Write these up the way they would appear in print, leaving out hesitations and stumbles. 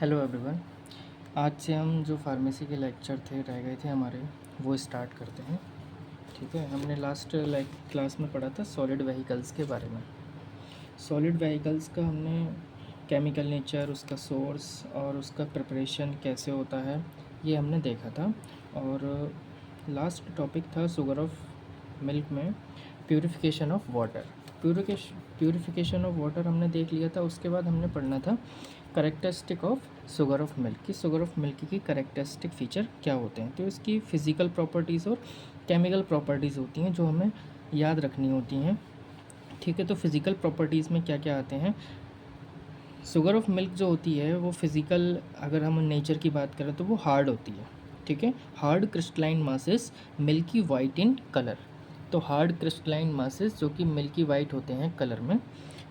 Hello everyone. आज से हम जो फार्मेसी के लेक्चर रह गए थे हमारे, वो स्टार्ट करते हैं। ठीक है, हमने लास्ट क्लास में पढ़ा था सॉलिड व्हीकल्स के बारे में। सॉलिड व्हीकल्स का हमने केमिकल नेचर, उसका सोर्स और उसका प्रिपरेशन कैसे होता है, ये हमने देखा था। और लास्ट टॉपिक था शुगर ऑफ मिल्क में purification of water. Purification of water हमने देख लिया था। उसके बाद हमने पढ़ना था characteristic of sugar of milk की शुगर ऑफ मिल्क की करेक्टरिस्टिक फ़ीचर क्या होते हैं। तो इसकी फ़िज़िकल प्रॉपर्टीज़ और केमिकल प्रॉपर्टीज़ होती हैं जो हमें याद रखनी होती हैं। ठीक है, तो फिज़िकल प्रॉपर्टीज़ में क्या क्या आते हैं। शुगर ऑफ मिल्क जो होती है वो फ़िज़िकल, अगर हम नेचर की बात करें तो वो हार्ड होती है। ठीक है, hard crystalline masses milky white in colour. तो हार्ड क्रिस्टलाइन मासेस जो कि मिल्की वाइट होते हैं कलर में।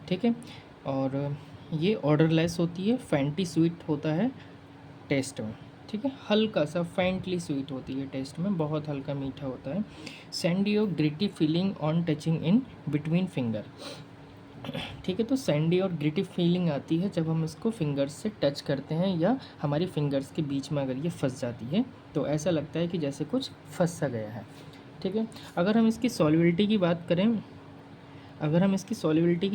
ठीक है, और ये ऑर्डरलेस होती है, फैंटी स्वीट होता है टेस्ट में। ठीक है, हल्का सा फैंटली स्वीट होती है टेस्ट में, बहुत हल्का मीठा होता है। सैंडी और gritty feeling on touching in between finger. ठीक है, तो सैंडी और ग्रिटी फीलिंग आती है जब हम इसको फिंगर्स से टच करते हैं या हमारी फिंगर्स के बीच में अगर ये फंस जाती है तो ऐसा लगता है कि जैसे कुछ फंस सा गया है। ठीक है, अगर हम इसकी सॉल्युबिलिटी की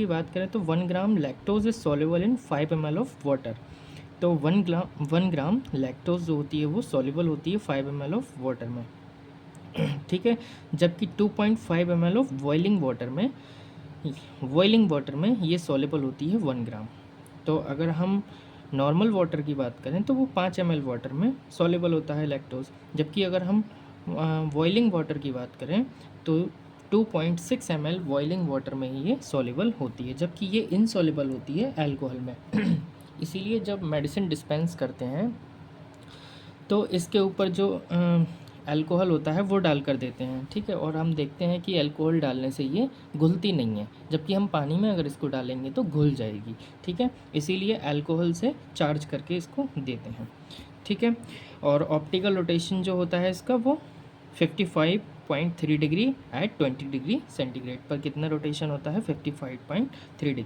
बात करें तो 1 gram lactose is soluble in 5 ml of water. तो 1 ग्राम लैक्टोज जो होती है वो सॉल्युबल होती है 5 ml ऑफ वाटर में। ठीक है, जबकि 2.5 ml ऑफ बॉइलिंग वाटर में ये सॉल्युबल होती है 1 ग्राम। तो अगर हम नॉर्मल वाटर की बात करें तो वो 5 ml वाटर में सॉल्युबल होता है लैक्टोज, जबकि अगर हम बॉइलिंग वाटर की बात करें तो 2.6 ml बॉइलिंग वाटर में ही ये सॉल्युबल होती है, जबकि ये इनसॉल्युबल होती है अल्कोहल में। इसीलिए जब मेडिसिन डिस्पेंस करते हैं तो इसके ऊपर जो अल्कोहल होता है वो डाल कर देते हैं। ठीक है, और हम देखते हैं कि अल्कोहल डालने से ये घुलती नहीं है, जबकि हम पानी में अगर इसको डालेंगे तो घुल जाएगी। ठीक है, इसीलिए अल्कोहल से चार्ज करके इसको देते हैं। ठीक है, और ऑप्टिकल रोटेशन जो होता है इसका वो 55.3 डिग्री एट 20 डिग्री सेंटीग्रेड पर कितना रोटेशन होता है, 55.3 डिग्री।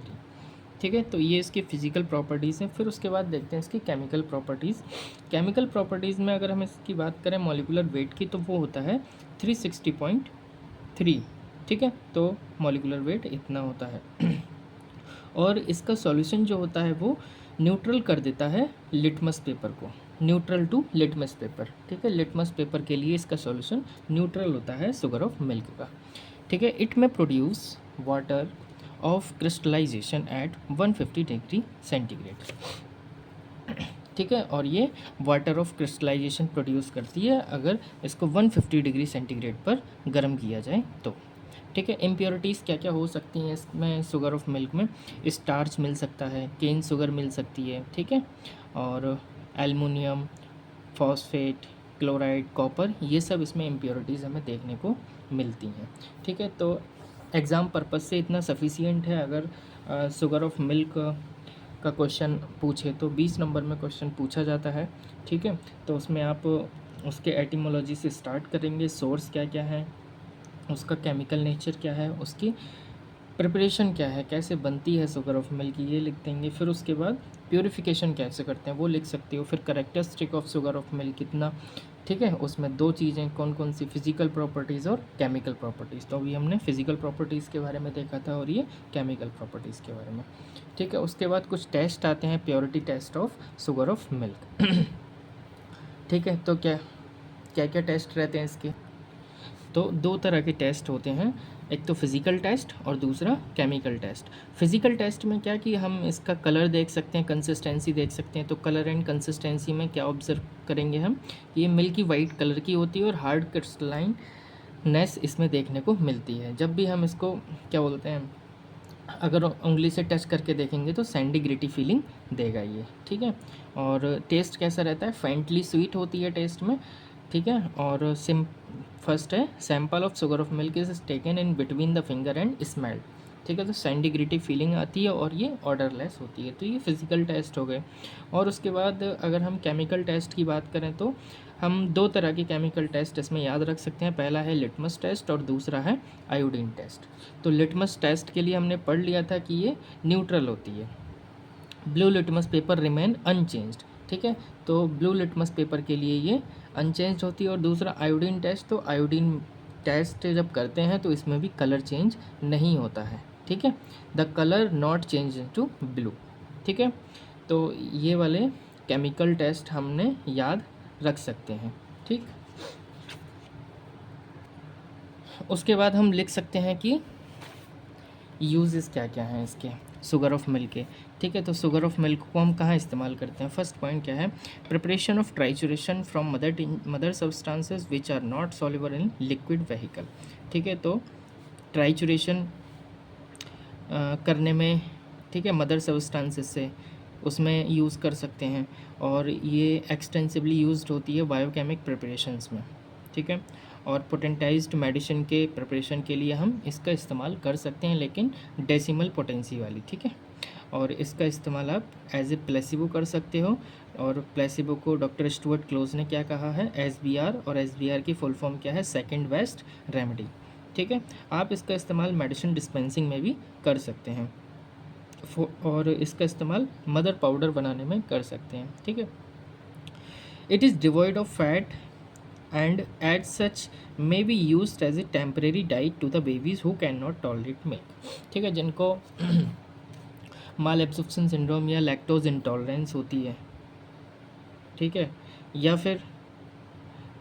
ठीक है, तो ये इसकी फ़िज़िकल प्रॉपर्टीज़ हैं। फिर उसके बाद देखते हैं इसकी केमिकल प्रॉपर्टीज़। केमिकल प्रॉपर्टीज़ में अगर हम इसकी बात करें मॉलिक्यूलर वेट की तो वो होता है 360.3। ठीक है, तो मॉलिक्यूलर वेट इतना होता है। और इसका सॉल्यूशन जो होता है वो न्यूट्रल कर देता है लिटमस पेपर को, न्यूट्रल टू लिटमस पेपर। ठीक है, लिटमस पेपर के लिए इसका सॉल्यूशन न्यूट्रल होता है शुगर ऑफ मिल्क का। ठीक है, it may produce water of crystallisation at 150 degree centigrade. ठीक है, और ये वाटर ऑफ क्रिस्टलाइजेशन प्रोड्यूस करती है अगर इसको 150 डिग्री सेंटीग्रेड पर गर्म किया जाए तो। ठीक है, इम्प्योरिटीज़ क्या क्या हो सकती हैं इसमें शुगर ऑफ मिल्क में। स्टार्च मिल सकता है, केन शुगर मिल सकती है। ठीक है, और एल्युमिनियम, फॉस्फेट, क्लोराइड, कॉपर, ये सब इसमें इम्प्योरिटीज़ हमें देखने को मिलती हैं। ठीक है, तो एग्ज़ाम पर्पज़ से इतना सफिशियंट है। अगर शुगर ऑफ मिल्क का क्वेश्चन पूछे तो 20 नंबर में क्वेश्चन पूछा जाता है। ठीक है, तो उसमें आप उसके एटिमोलॉजी से स्टार्ट करेंगे, सोर्स क्या क्या है, उसका केमिकल नेचर क्या है, उसकी प्रिपरेशन क्या है, कैसे बनती है शुगर ऑफ मिल्क, ये लिख देंगे। फिर उसके बाद प्यूरिफिकेशन कैसे करते हैं वो लिख सकते हो। फिर characteristic of sugar of milk कितना। ठीक है, उसमें 2 चीज़ें कौन कौन सी, फिजिकल प्रॉपर्टीज़ और केमिकल प्रॉपर्टीज़। तो अभी हमने फिजिकल प्रॉपर्टीज़ के बारे में देखा था और ये केमिकल प्रॉपर्टीज़ के बारे में। ठीक है, उसके बाद कुछ टेस्ट आते हैं, purity test of sugar of milk. ठीक है, तो क्या क्या क्या टेस्ट रहते हैं इसके। तो 2 तरह के टेस्ट होते हैं, एक तो फिज़िकल टेस्ट और दूसरा केमिकल टेस्ट। फिज़िकल टेस्ट में क्या कि हम इसका कलर देख सकते हैं, कंसिस्टेंसी देख सकते हैं। तो कलर एंड कंसिस्टेंसी में क्या ऑब्ज़र्व करेंगे हम, ये मिल्की वाइट कलर की होती है और हार्ड क्रिस्टलाइननेस इसमें देखने को मिलती है। जब भी हम इसको क्या बोलते हैं, अगर उंगली से टच करके देखेंगे तो सैंडी ग्रिटी फीलिंग देगा ये। ठीक है, और टेस्ट कैसा रहता है, फेंटली स्वीट होती है टेस्ट में। ठीक है, और फर्स्ट है sample of sugar of milk is taken in between the finger and smelled. ठीक है, तो सैंडी ग्रिटी फीलिंग आती है और ये ऑर्डरलेस होती है। तो ये फिज़िकल टेस्ट हो गए। और उसके बाद अगर हम केमिकल टेस्ट की बात करें तो हम 2 तरह के केमिकल टेस्ट इसमें याद रख सकते हैं। पहला है लिटमस टेस्ट और दूसरा है आयोडीन टेस्ट। तो लिटमस टेस्ट के लिए हमने पढ़ लिया था कि ये न्यूट्रल होती है। Blue litmus paper remain unchanged. ठीक है। तो ब्लू लिटमस पेपर के लिए ये अनचेंज होती है। और दूसरा आयोडीन टेस्ट, तो आयोडीन टेस्ट जब करते हैं तो इसमें भी कलर चेंज नहीं होता है, ठीक है। The colour not change to blue, ठीक है। तो ये वाले केमिकल टेस्ट हमने याद रख सकते हैं, ठीक। उसके बाद हम लिख सकते हैं कि यूजेस क्या क्या हैं इसके शुगर ऑफ मिल्क के, ठीक है। तो शुगर ऑफ मिल्क को हम कहाँ इस्तेमाल करते हैं? फर्स्ट पॉइंट क्या है? Preparation of trituration from mother substances which are not soluble in liquid vehicle, ठीक है। तो ट्राइचुरेशन करने में, ठीक है, मदर सब्सटेंसेस से उसमें यूज़ कर सकते हैं। और ये एक्सटेंसिवली यूज्ड होती है बायोकेमिक प्रिपरेशंस में, ठीक है। और पोटेंटाइज्ड मेडिसिन के प्रिपरेशन के लिए हम इसका इस्तेमाल कर सकते हैं, लेकिन डेसिमल पोटेंसी वाली, ठीक है। और इसका इस्तेमाल आप एज ए प्लेसिबो कर सकते हो। और प्लेसिबो को डॉक्टर स्टुअर्ट क्लोज ने क्या कहा है? SBR, और SBR की फुल फॉर्म क्या है? सेकंड बेस्ट रेमेडी, ठीक है। आप इसका इस्तेमाल मेडिसिन डिस्पेंसिंग में भी कर सकते हैं, और इसका इस्तेमाल मदर पाउडर बनाने में कर सकते हैं, ठीक है। It is devoid of fat and as such may be used as a temporary diet to the babies who cannot tolerate milk, ठीक है। जिनको माल एब्सॉर्प्शन सिंड्रोम या लैक्टोज इंटॉलरेंस होती है, ठीक है, या फिर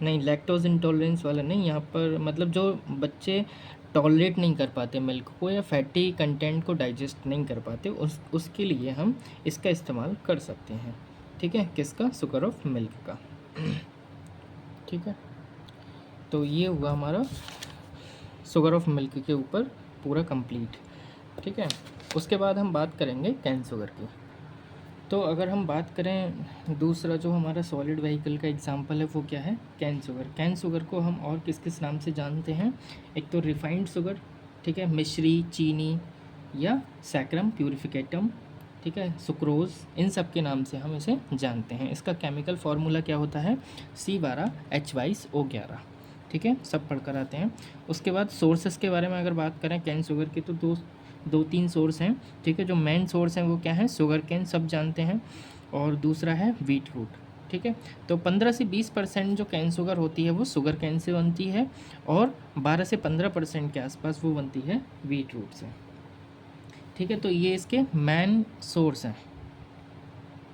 नहीं, लैक्टोज इंटॉलरेंस वाला नहीं, यहाँ पर मतलब जो बच्चे टॉलरेट नहीं कर पाते मिल्क को या फैटी कंटेंट को डाइजेस्ट नहीं कर पाते, उसके लिए हम इसका इस्तेमाल कर सकते हैं, ठीक है। किसका? शुगर ऑफ मिल्क का, ठीक है। तो ये हुआ हमारा शुगर ऑफ मिल्क के ऊपर पूरा कंप्लीट, ठीक है। उसके बाद हम बात करेंगे कैन शुगर की। तो अगर हम बात करें दूसरा जो हमारा सॉलिड व्हीकल का एग्जांपल है वो क्या है? Cane sugar. कैन शुगर को हम और किस किस नाम से जानते हैं? एक तो रिफाइंड शुगर, ठीक है, मिश्री, चीनी या सैक्रम प्यूरिफिकेटम, ठीक है, सुक्रोज, इन सब के नाम से हम इसे जानते हैं। इसका केमिकल फार्मूला क्या होता है? C12H22O11, ठीक है, सब पढ़ कर आते हैं। उसके बाद सोर्सेस के बारे में अगर बात करें कैन शुगर की, तो दो तीन सोर्स हैं, ठीक है। जो मेन सोर्स हैं वो क्या है? शुगर कैन, सब जानते हैं, और दूसरा है बीट रूट, ठीक है। तो 15 से 20% जो कैन शुगर होती है वो शुगर कैन से बनती है, और 12 से 15% के आसपास वो बनती है बीट रूट से, ठीक है। तो ये इसके मेन सोर्स हैं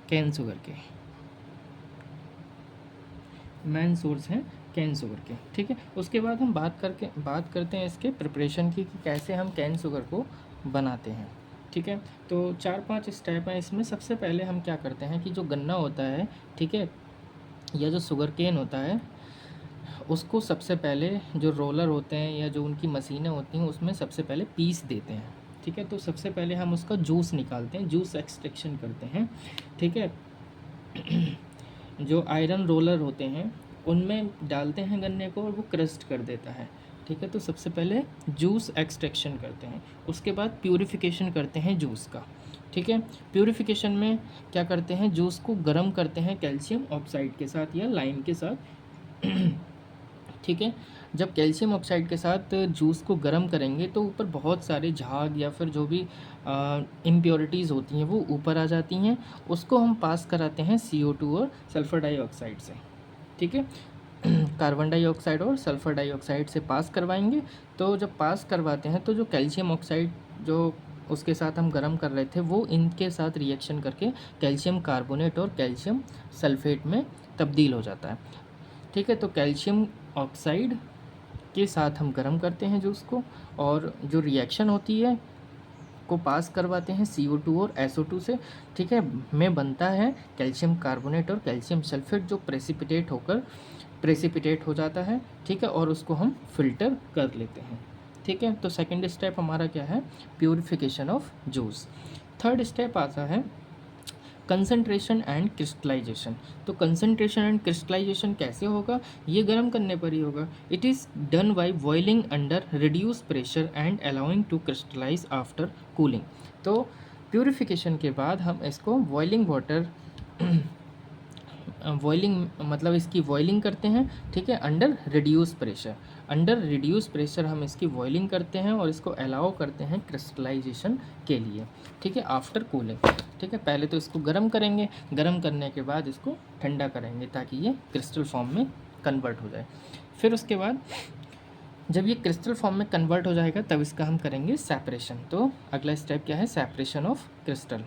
कैन शुगर के, मेन सोर्स हैं कैन शुगर के, ठीक है। उसके बाद हम बात करते हैं इसके प्रिपरेशन की कि कैसे हम कैन शुगर को बनाते हैं, ठीक है। तो 4-5 स्टेप हैं इसमें। सबसे पहले हम क्या करते हैं कि जो गन्ना होता है, ठीक है, या जो शुगर केन होता है, उसको सबसे पहले जो रोलर होते हैं या जो उनकी मशीनें होती हैं उसमें सबसे पहले पीस देते हैं, ठीक है। तो सबसे पहले हम उसका जूस निकालते हैं, जूस एक्सट्रैक्शन करते हैं, ठीक है। जो आयरन रोलर होते हैं उनमें डालते हैं गन्ने को और वो क्रस्ट कर देता है, ठीक है। तो सबसे पहले जूस एक्सट्रैक्शन करते हैं, उसके बाद प्यूरिफिकेशन करते हैं जूस का, ठीक है। प्यूरिफिकेशन में क्या करते हैं? जूस को गर्म करते हैं कैल्शियम ऑक्साइड के साथ या लाइम के साथ, ठीक है। जब कैल्शियम ऑक्साइड के साथ जूस को गर्म करेंगे तो ऊपर बहुत सारे झाग या फिर जो भी इम्प्योरिटीज़ होती हैं वो ऊपर आ जाती हैं, उसको हम पास कराते हैं CO2 और सल्फ़र डाइऑक्साइड से, ठीक है। कार्बन डाइऑक्साइड और सल्फ़र डाइऑक्साइड से पास करवाएंगे। तो जब पास करवाते हैं तो जो कैल्शियम ऑक्साइड जो उसके साथ हम गर्म कर रहे थे वो इनके साथ रिएक्शन करके कैल्शियम कार्बोनेट और कैल्शियम सल्फेट में तब्दील हो जाता है, ठीक है। तो कैल्शियम ऑक्साइड के साथ हम गर्म करते हैं जूस को, और जो रिएक्शन होती है को पास करवाते हैं CO2 और SO2 से, ठीक है, में बनता है कैल्शियम कार्बोनेट और कैल्शियम सल्फेट जो प्रेसिपिटेट हो जाता है, ठीक है, और उसको हम फिल्टर कर लेते हैं, ठीक है। तो सेकंड स्टेप हमारा क्या है? Purification of juice. Third step आता है कंसंट्रेशन एंड क्रिस्टलाइजेशन। तो कंसंट्रेशन एंड क्रिस्टलाइजेशन कैसे होगा? ये गर्म करने पर ही होगा। It is done by boiling under reduce pressure and allowing to crystallise after cooling. तो प्यूरिफिकेशन के बाद हम इसको बॉइलिंग वाटर बॉइलिंग मतलब इसकी बॉइलिंग करते हैं, ठीक है, under reduce pressure. Under reduce pressure हम इसकी बॉइलिंग करते हैं और इसको अलाउ करते हैं क्रिस्टलाइजेशन के लिए, ठीक है, आफ्टर कूलिंग। ठीक है, पहले तो इसको गर्म करेंगे, गर्म करने के बाद इसको ठंडा करेंगे ताकि ये क्रिस्टल फॉर्म में कन्वर्ट हो जाए। फिर उसके बाद जब ये क्रिस्टल फॉर्म में कन्वर्ट हो जाएगा तब इसका हम करेंगे सेपरेशन। तो अगला स्टेप क्या है, separation of crystal.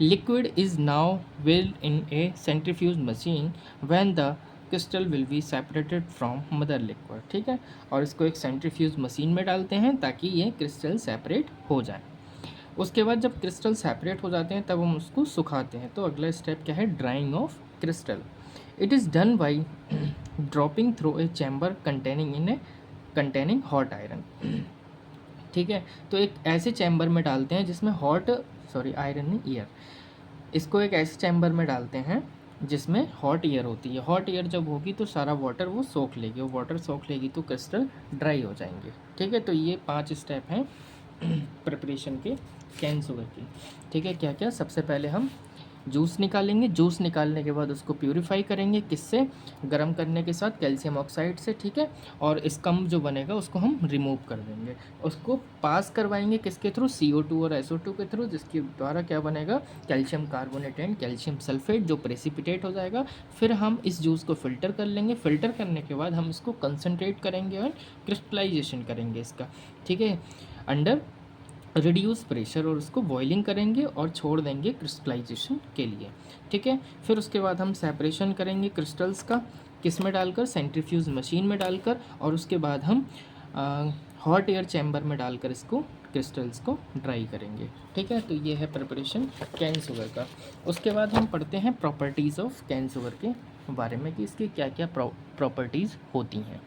Liquid is now will in A centrifuge machine when the crystal will be separated from mother liquid. ठीक है, और इसको एक सेंट्रीफ्यूज मशीन में डालते हैं ताकि ये क्रिस्टल सेपरेट हो जाए। उसके बाद जब क्रिस्टल सेपरेट हो जाते हैं तब हम उसको सुखाते हैं। तो अगला स्टेप क्या है, drying of crystal. It is done by dropping through a chamber containing hot iron. ठीक है, तो एक ऐसे चैम्बर में डालते हैं जिसमें आयरन नहीं, ईयर। इसको एक ऐसे चैम्बर में डालते हैं जिसमें हॉट एयर होती है। हॉट एयर जब होगी तो सारा वाटर वो सोख लेगी, वो वाटर सोख लेगी तो क्रिस्टल ड्राई हो जाएंगे। ठीक है, तो ये 5 स्टेप हैं प्रिपरेशन के कैन शुगर की। ठीक है, क्या क्या, सबसे पहले हम जूस निकालेंगे। जूस निकालने के बाद उसको प्यूरिफाई करेंगे, किससे, गर्म करने के साथ कैल्शियम ऑक्साइड से। ठीक है, और स्कम जो बनेगा उसको हम रिमूव कर देंगे। उसको पास करवाएंगे किसके थ्रू, CO2 और SO2 के थ्रू, जिसके द्वारा क्या बनेगा, calcium carbonate and calcium sulphate जो प्रेसिपिटेट हो जाएगा। फिर हम इस जूस को फ़िल्टर कर लेंगे। फ़िल्टर करने के बाद हम इसको कंसनट्रेट करेंगे और क्रिस्टलाइजेशन करेंगे इसका। ठीक है, अंडर रिड्यूस प्रेशर, और उसको बॉइलिंग करेंगे और छोड़ देंगे क्रिस्टलाइजेशन के लिए। ठीक है, फिर उसके बाद हम सेपरेशन करेंगे क्रिस्टल्स का, किस में डालकर, सेंट्रीफ्यूज मशीन में डालकर, और उसके बाद हम हॉट एयर चैम्बर में डालकर इसको क्रिस्टल्स को ड्राई करेंगे। ठीक है, तो ये है प्रिपरेशन कैन शुगर का। उसके बाद हम पढ़ते हैं प्रॉपर्टीज़ ऑफ कैन शुगर के बारे में कि इसकी क्या क्या प्रॉपर्टीज़ होती हैं।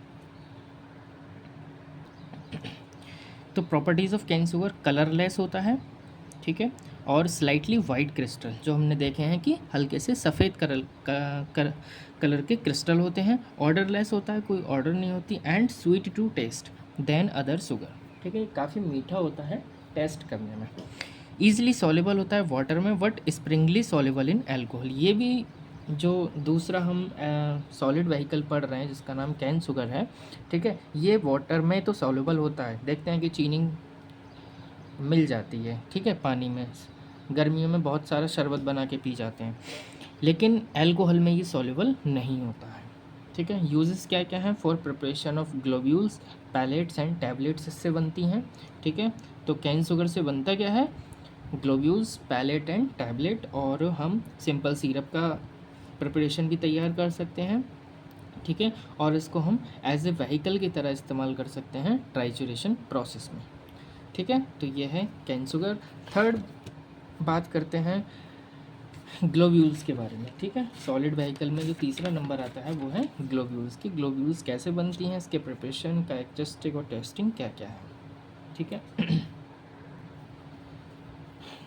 तो properties of cane sugar, colourless होता है, ठीक है, और स्लाइटली वाइट क्रिस्टल, जो हमने देखे हैं कि हल्के से सफ़ेद कलर के क्रिस्टल होते हैं। ऑर्डरलेस होता है, कोई ऑर्डर नहीं होती, and sweet to taste than other sugar. ठीक है, काफ़ी मीठा होता है टेस्ट करने में। ईजिली सॉल्युबल होता है वाटर में, but Sprüngli soluble in alcohol. ये भी जो दूसरा हम सॉलिड व्हीकल पढ़ रहे हैं जिसका नाम कैन शुगर है, ठीक है, ये वाटर में तो सॉल्युबल होता है। देखते हैं कि चीनी मिल जाती है, ठीक है, पानी में, गर्मियों में बहुत सारा शरबत बना के पी जाते हैं, लेकिन अल्कोहल में ये सॉल्युबल नहीं होता है। ठीक है, यूजेस क्या क्या हैं, for preparation of globules, pellets and tablets इससे बनती हैं। ठीक है, तो कैन शुगर से बनता क्या है, ग्लोब्यूल्स, पैलेट एंड टैबलेट, और हम सिंपल सिरप का प्रिपरेशन भी तैयार कर सकते हैं। ठीक है, और इसको हम एज ए व्हीकल की तरह इस्तेमाल कर सकते हैं ट्राइचुरेशन प्रोसेस में। ठीक है, तो ये है कैन शुगर। थर्ड बात करते हैं ग्लोब्यूल्स के बारे में। ठीक है, सॉलिड व्हीकल में जो तीसरा नंबर आता है वो है ग्लोब्यूल्स की। ग्लोब्यूल्स कैसे बनती हैं, इसके प्रिपरेशन, कैरेक्टरिस्टिक और टेस्टिंग क्या क्या है। ठीक है,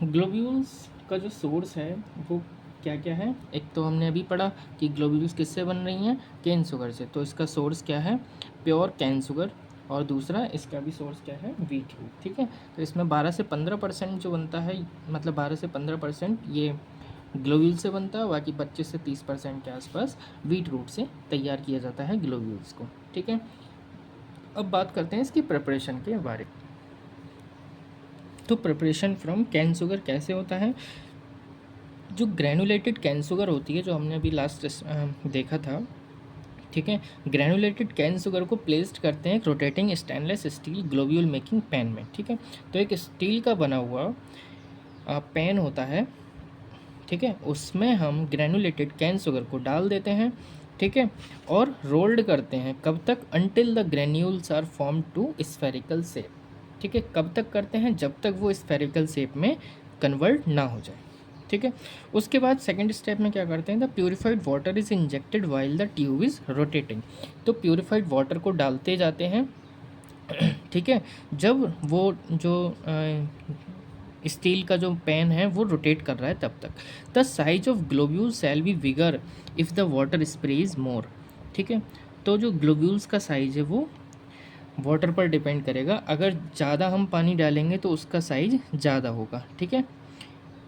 ग्लोब्यूल्स का जो सोर्स है वो क्या क्या है, एक तो हमने अभी पढ़ा कि ग्लोब्यूल्स किससे बन रही हैं, कैन शुगर से। तो इसका सोर्स क्या है, प्योर कैन शुगर, और दूसरा इसका भी सोर्स क्या है, व्हीट रूट। ठीक है, तो इसमें 12 से 15% जो बनता है, मतलब 12 से 15% ये ग्लोब्यूल से बनता है, बाकी 25 से 30% के आसपास व्हीट रूट से तैयार किया जाता है ग्लोब्यूल्स को। ठीक है, अब बात करते हैं इसकी प्रिपरेशन के बारे में। तो प्रिपरेशन फ्रॉम कैन शुगर कैसे होता है, जो ग्रैनुलेटेड कैन शुगर होती है, जो हमने अभी लास्ट देखा था, ठीक है, ग्रैनुलेटेड कैन शुगर को प्लेस्ड करते हैं rotating stainless steel globule making pan में। ठीक है, तो एक स्टील का बना हुआ पैन होता है, ठीक है, उसमें हम ग्रैनुलेटेड कैन शुगर को डाल देते हैं। ठीक है, और रोल्ड करते हैं, कब तक, until the granules are form to spherical shape. ठीक है, कब तक करते हैं, जब तक वो स्फेरिकल शेप में कन्वर्ट ना हो जाए। ठीक है, उसके बाद सेकंड स्टेप में क्या करते हैं, the purified water is injected while the tube is rotating. तो प्यूरिफाइड वाटर को डालते जाते हैं। ठीक है, जब वो जो स्टील का जो पैन है वो रोटेट कर रहा है तब तक। The size of globule shall be bigger if the water sprays more. ठीक है, तो जो ग्लोब्यूल्स का साइज है वो वाटर पर डिपेंड करेगा। अगर ज़्यादा हम पानी डालेंगे तो उसका साइज ज़्यादा होगा। ठीक है,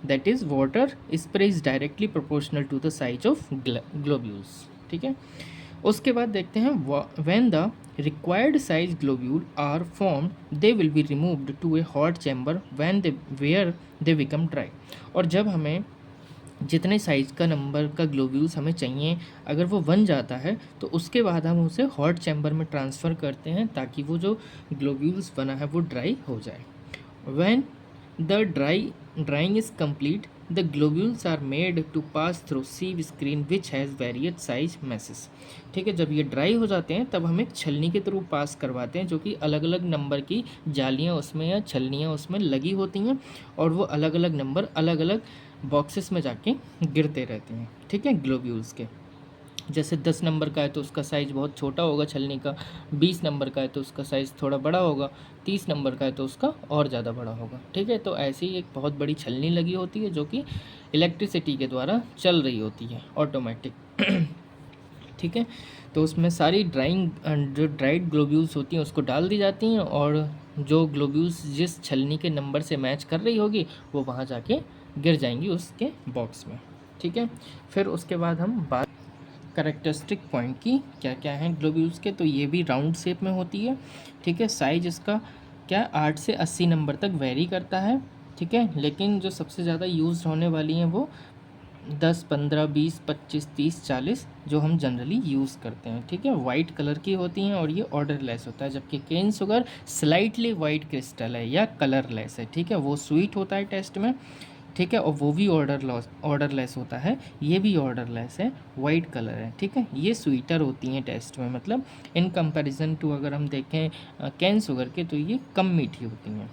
that is water spray is directly proportional to the size of globules. ठीक है, उसके बाद देखते हैं when the required size globule are formed they will be removed to a hot chamber when they where they become dry. और जब हमें जितने साइज़ का नंबर का ग्लोब्यूल्स हमें चाहिए, अगर वो बन जाता है तो उसके बाद हम उसे हॉट चैम्बर में ट्रांसफ़र करते हैं ताकि वो जो ग्लोब्यूल्स बना है वो ड्राई हो जाए। When the drying is complete, the globules are made to pass through sieve screen which has various size masses। ठीक है, जब ये ड्राई हो जाते हैं तब हम एक छलनी के थ्रू पास करवाते हैं, जो कि अलग अलग नंबर की जालियाँ उसमें या छलनियाँ उसमें लगी होती हैं, और वो अलग अलग नंबर अलग अलग बॉक्सेस में जाके गिरते रहते हैं। ठीक है, ग्लोब्यूल्स के जैसे 10 नंबर का है तो उसका साइज़ बहुत छोटा होगा छलनी का, 20 नंबर का है तो उसका साइज़ थोड़ा बड़ा होगा, 30 नंबर का है तो उसका और ज़्यादा बड़ा होगा। ठीक है, तो ऐसी एक बहुत बड़ी छलनी लगी होती है जो कि इलेक्ट्रिसिटी के द्वारा चल रही होती है, ऑटोमेटिक। ठीक है, तो उसमें सारी जो ड्राइड ग्लोब्यूल्स होती हैं उसको डाल दी जाती हैं, और जो ग्लोब्यूल्स जिस छलनी के नंबर से मैच कर रही होगी वो वहाँ जाके गिर जाएंगी उसके बॉक्स में। ठीक है, फिर उसके बाद हम बात करेक्टरिस्टिक पॉइंट की क्या क्या हैं ग्लोब्यूल्स के, तो ये भी राउंड शेप में होती है। ठीक है, साइज इसका क्या 8 से 80 नंबर तक वेरी करता है। ठीक है, लेकिन जो सबसे ज़्यादा यूज़ होने वाली हैं वो 10, 15, 20, 25, 30, 40 जो हम जनरली यूज़ करते हैं। ठीक है, वाइट कलर की होती हैं और ये ऑर्डरलेस होता है, जबकि cane sugar slightly white crystal है या कलरलेस है। ठीक है, वो स्वीट होता है टेस्ट में। ठीक है, और वो भी ऑर्डरलेस होता है, ये भी ऑर्डरलेस है, वाइट कलर है। ठीक है, ये स्वीटर होती हैं टेस्ट में, मतलब इन कंपैरिजन टू अगर हम देखें कैन शुगर के तो ये कम मीठी होती हैं।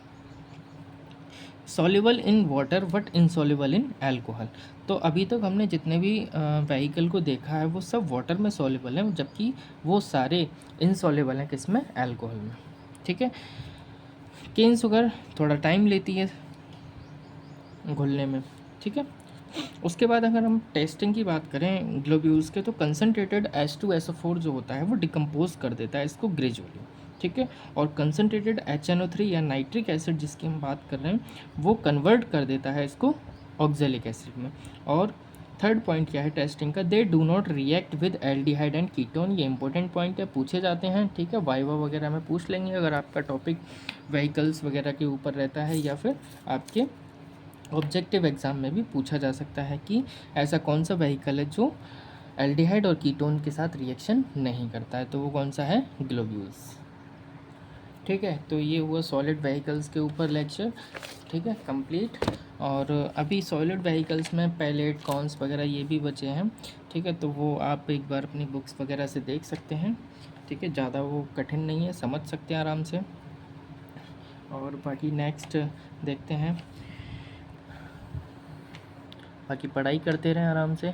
Soluble in water but insoluble in alcohol. तो अभी तक हमने जितने भी व्हीकल को देखा है वो सब वाटर में सॉल्युबल हैं, जबकि वो सारे इनसॉल्युबल हैं किसमें, अल्कोहल में। ठीक है, केन शुगर थोड़ा टाइम लेती है घुलने में। ठीक है, उसके बाद अगर हम टेस्टिंग की बात करें ग्लोब्यूल्स के, तो कंसनट्रेटेड H2SO4 जो होता है वो डिकम्पोज कर देता है इसको ग्रेजुअली। ठीक है, और कंसनट्रेटेड HNO3 या नाइट्रिक एसिड जिसकी हम बात कर रहे हैं वो कन्वर्ट कर देता है इसको ऑक्जेलिक एसिड में। और थर्ड पॉइंट क्या है टेस्टिंग का, they do not react with aldehyde and ketone. ये इंपॉर्टेंट पॉइंट है, पूछे जाते हैं। ठीक है, वाइवा वगैरह में पूछ लेंगे अगर आपका टॉपिक व्हीकल्स वगैरह के ऊपर रहता है, या फिर आपके ऑब्जेक्टिव एग्ज़ाम में भी पूछा जा सकता है कि ऐसा कौन सा व्हीकल है जो एल्डिहाइड और कीटोन के साथ रिएक्शन नहीं करता है, तो वो कौन सा है, ग्लोब्यूल्स। ठीक है, तो ये हुआ सॉलिड व्हीकल्स के ऊपर लेक्चर। ठीक है, कंप्लीट। और अभी सॉलिड व्हीकल्स में पैलेट कॉन्स वगैरह ये भी बचे हैं। ठीक है, तो वो आप एक बार अपनी बुक्स वगैरह से देख सकते हैं। ठीक है, ज़्यादा वो कठिन नहीं है, समझ सकते हैं आराम से। और बाकी नेक्स्ट देखते हैं, बाकी पढ़ाई करते रहें आराम से।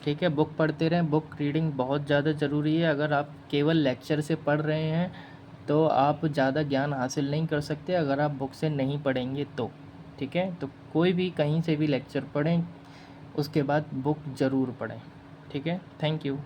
ठीक है, बुक पढ़ते रहें, बुक रीडिंग बहुत ज़्यादा ज़रूरी है। अगर आप केवल लेक्चर से पढ़ रहे हैं तो आप ज़्यादा ज्ञान हासिल नहीं कर सकते अगर आप बुक से नहीं पढ़ेंगे तो। ठीक है, तो कोई भी कहीं से भी लेक्चर पढ़ें उसके बाद बुक ज़रूर पढ़ें। ठीक है, थैंक यू।